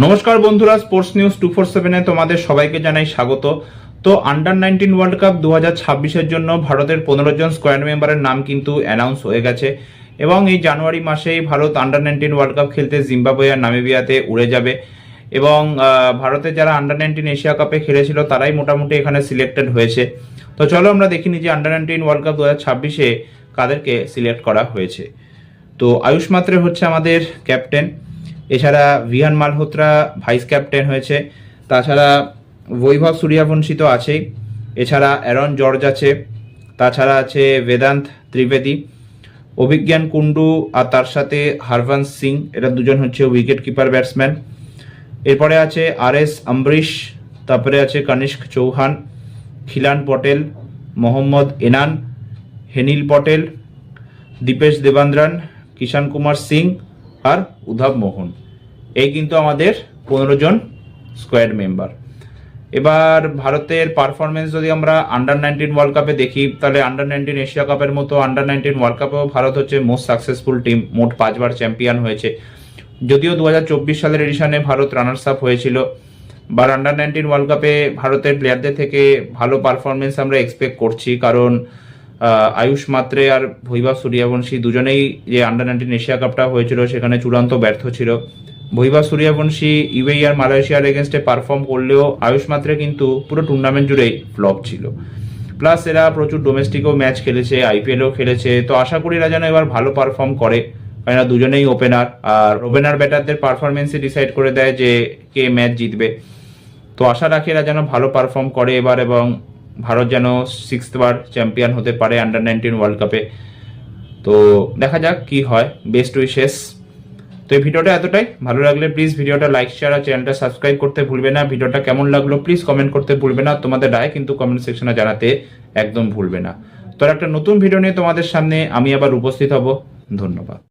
নমস্কার বন্ধুরা, sports news 247-এ তোমাদের সবাইকে জানাই স্বাগত। তো আন্ডার-19 ওয়ার্ল্ড কাপ 2026-এর জন্য ভারতের 15 জন স্কোয়াড মেম্বারের নাম কিন্তু অ্যানাউন্স হয়ে গেছে এবং এই জানুয়ারি মাসেই ভারত আন্ডার-19 ওয়ার্ল্ড কাপ খেলতে জিম্বাবুয়ে আর নামিবিয়াতে উড়ে যাবে এবং ভারতের যারা আন্ডার-19 এশিয়া কাপে খেলেছিল তারাই মোটামুটি এখানে সিলেক্টেড হয়েছে। তো চলো আমরা দেখিনি যে আন্ডার-19 ওয়ার্ল্ড কাপ 2026-এ কাদেরকে সিলেক্ট করা হয়েছে। তো আয়ুষ মাত্রে হচ্ছে আমাদের ক্যাপ্টেন, এছাড়া ভিহান মালহোত্রা ভাইস ক্যাপ্টেন হয়েছে, তাছাড়া বৈভব সূর্যবংশী তো আছেই, এছাড়া অ্যারন জর্জ আছে, তাছাড়া আছে বেদান্ত ত্রিবেদী, অভিজ্ঞান কুন্ডু আর তার সাথে হরবংশ সিং, এরা দুজন হচ্ছে উইকেট কিপার ব্যাটসম্যান। এরপরে আছে আর.এস. অম্বরীশ, তারপরে আছে কনিষ্ক চৌহান, খিলান পটেল, মোহাম্মদ এনান, হেনিল পটেল, দীপেশ দেবান্দ্রন, কিষান কুমার সিং আর উধাব মোহন। এই কিন্তু আমাদের 15 জন স্কোয়াড মেম্বার। এবার ভারতের পারফরমেন্স যদি আমরা আন্ডার-19 ওয়ার্ল্ড কাপে দেখি, তাহলে আন্ডার-19 এশিয়া কাপের মতো আন্ডার-19 ওয়ার্ল্ড কাপেও ভারত হচ্ছে মোস্ট সাকসেসফুল টিম, মোট 5 বার চ্যাম্পিয়ন হয়েছে। যদিও 2024 সালের এডিশনে ভারত রানার্স আপ হয়েছিল, বা আন্ডার-19 ওয়ার্ল্ড কাপে ভারতের প্লেয়ারদের থেকে ভালো পারফরমেন্স আমরা এক্সপেক্ট করছি, কারণ আয়ুষ মাত্রে আর বৈভব সূর্যবংশী দুজনেই যে আন্ডার-19 এশিয়া কাপটা হয়েছিল সেখানে চূড়ান্ত ব্যর্থ ছিল। বৈভব সূর্যবংশী ইউএই আর মালয়েশিয়ার এগেনস্টে পারফর্ম করলেও আয়ুষ মাত্রে কিন্তু পুরো টুর্নামেন্ট জুড়েই ফ্লপ ছিল। প্লাস এরা প্রচুর ডোমেস্টিকও ম্যাচ খেলেছে, আইপিএলও খেলেছে, তো আশা করি এরা যেন এবার ভালো পারফর্ম করে, কারণ এরা দুজনেই ওপেনার, আর ওপেনার ব্যাটারদের পারফরমেন্সে ডিসাইড করে দেয় যে কে ম্যাচ জিতবে। তো আশা রাখি এরা যেন ভালো পারফর্ম করে এবার, এবং ভারত যেন 6th বার চ্যাম্পিয়ন হতে পারে আন্ডার-19 ওয়ার্ল্ড কাপে। তো দেখা যাক কি হয়, বেস্ট উইশেস। তো এই ভিডিওটা এতটাই, ভালো লাগলে প্লিজ ভিডিওটা লাইক, শেয়ার আর চ্যানেলটা সাবস্ক্রাইব করতে ভুলবে না। ভিডিওটা কেমন লাগলো প্লিজ কমেন্ট করতে ভুলবে না, তোমাদের রায় কিন্তু কমেন্ট সেকশনে জানাতে একদম ভুলবে না। তো একটা নতুন ভিডিও নিয়ে তোমাদের সামনে আমি আবার উপস্থিত হব। ধন্যবাদ।